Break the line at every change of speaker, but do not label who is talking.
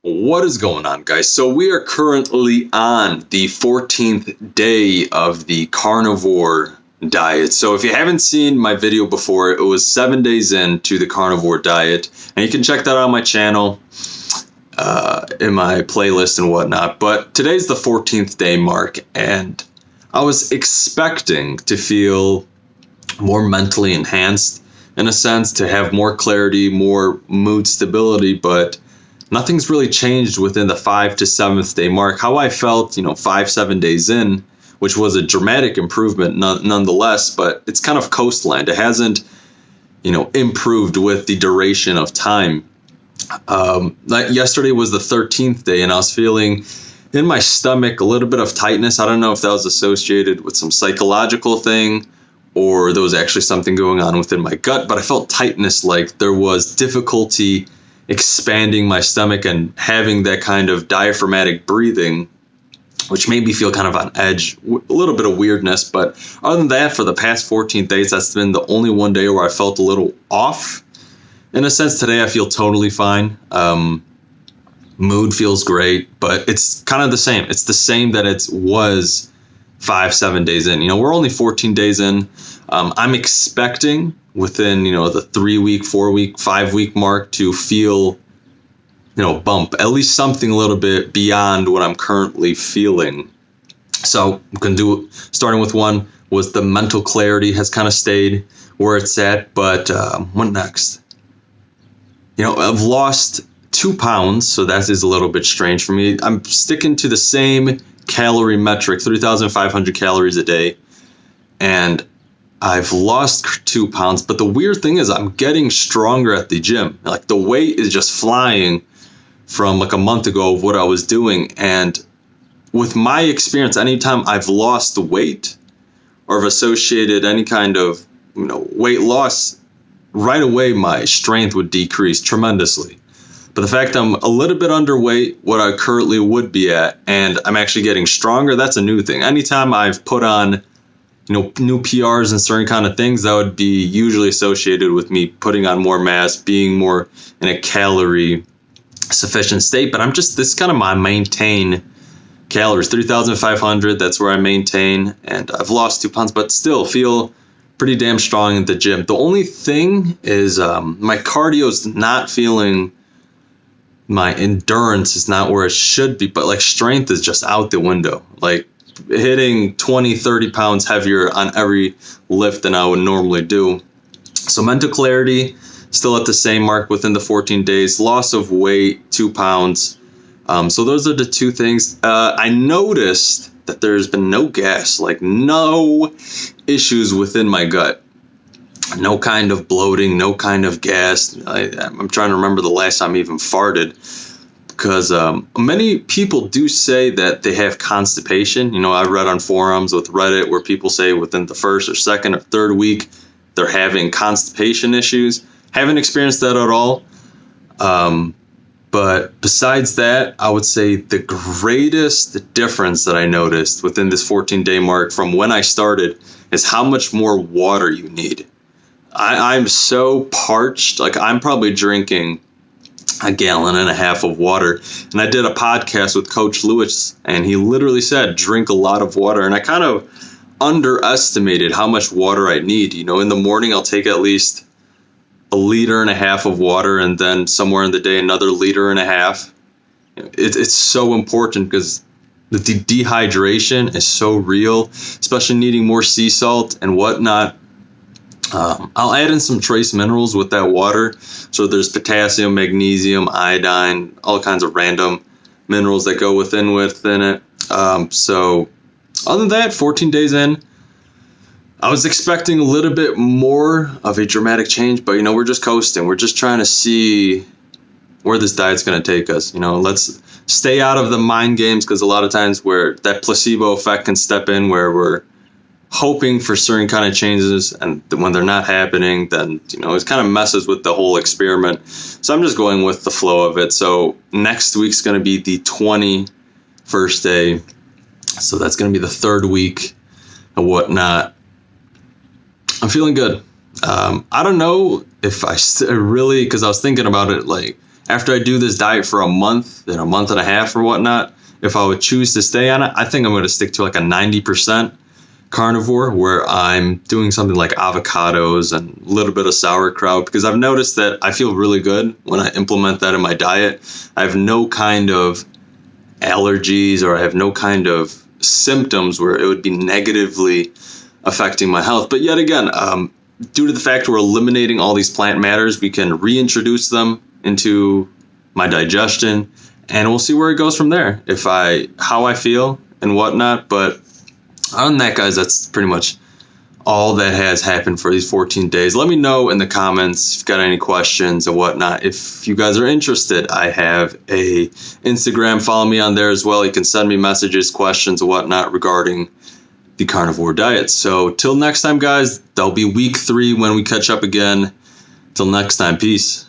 What is going on, guys? So we are currently on the 14th day of the carnivore diet. So if you haven't seen my video before, it was 7 days into the carnivore diet, and you can check that out on my channel, in my playlist and whatnot. But today's the 14th day mark, and I was expecting to feel more mentally enhanced, in a sense, to have more clarity, more mood stability, but nothing's really changed within the 5th to 7th day mark. How I felt, 5-7 days in, which was a dramatic improvement nonetheless, but it's kind of coastline. It hasn't, improved with the duration of time. Like yesterday was the 13th day, and I was feeling in my stomach a little bit of tightness. I don't know if that was associated with some psychological thing or there was actually something going on within my gut, but I felt tightness, like there was difficulty expanding my stomach and having that kind of diaphragmatic breathing, which made me feel kind of on edge, a little bit of weirdness. But other than that, for the past 14 days, that's been the only one day where I felt a little off. In a sense, today I feel totally fine. Mood feels great, but it's kind of the same. It's the same that it was 5-7 days in. We're only 14 days in. I'm expecting within, the 3-week, 4-week, 5-week mark to feel, bump, at least something a little bit beyond what I'm currently feeling. So I'm going to do, starting with one, was the mental clarity has kind of stayed where it's at, but what next? I've lost 2 pounds, so that is a little bit strange for me. I'm sticking to the same calorie metric, 3,500 calories a day, and I've lost 2 pounds, but the weird thing is I'm getting stronger at the gym. Like the weight is just flying from like a month ago of what I was doing. And with my experience, anytime I've lost weight or have associated any kind of, weight loss, right away my strength would decrease tremendously. But the fact I'm a little bit underweight, what I currently would be at, and I'm actually getting stronger, that's a new thing. Anytime I've put on new PRs and certain kind of things, that would be usually associated with me putting on more mass, being more in a calorie sufficient state. But this is kind of my maintain calories, 3,500. That's where I maintain. And I've lost 2 pounds, but still feel pretty damn strong at the gym. The only thing is my cardio is not feeling, my endurance is not where it should be, but like strength is just out the window. Like hitting 20-30 pounds heavier on every lift than I would normally do. So mental clarity still at the same mark within the 14 days. Loss of weight, 2 pounds. So those are the two things. I noticed that there's been no gas, like no issues within my gut. No kind of bloating, no kind of gas. I'm trying to remember the last time I even farted. Because many people do say that they have constipation. I read on forums with Reddit where people say within the 1st or 2nd or 3rd week they're having constipation issues. Haven't experienced that at all. But besides that, I would say the greatest difference that I noticed within this 14-day mark from when I started is how much more water you need. I'm so parched. Like I'm probably drinking 1.5 gallons of water. And I did a podcast with Coach Lewis, and he literally said, drink a lot of water. And I kind of underestimated how much water I need. In the morning, I'll take at least 1.5 liters of water, and then somewhere in the day, another 1.5 liters. It's so important because the dehydration is so real, especially needing more sea salt and whatnot. I'll add in some trace minerals with that water. So there's potassium, magnesium, iodine, all kinds of random minerals that go within it. So other than that, 14 days in, I was expecting a little bit more of a dramatic change, but we're just coasting. We're just trying to see where this diet's going to take us. Let's stay out of the mind games, because a lot of times where that placebo effect can step in, where we're hoping for certain kind of changes, and when they're not happening, then it kind of messes with the whole experiment. So I'm just going with the flow of it. So next week's going to be the 21st day, so that's going to be the 3rd week and whatnot. I'm feeling good. I don't know if I really, because I was thinking about it, like after I do this diet for a month, then a month and a half or whatnot, if I would choose to stay on it, I think I'm going to stick to like a 90% carnivore, where I'm doing something like avocados and a little bit of sauerkraut, because I've noticed that I feel really good when I implement that in my diet. I have no kind of allergies, or I have no kind of symptoms where it would be negatively affecting my health. But yet again, due to the fact we're eliminating all these plant matters, we can reintroduce them into my digestion, and we'll see where it goes from there, how I feel and whatnot. But other than that, guys, that's pretty much all that has happened for these 14 days. Let me know in the comments if you've got any questions and whatnot. If you guys are interested, I have a Instagram. Follow me on there as well. You can send me messages, questions, and whatnot regarding the carnivore diet. So till next time, guys, that'll be week 3 when we catch up again. Till next time, peace.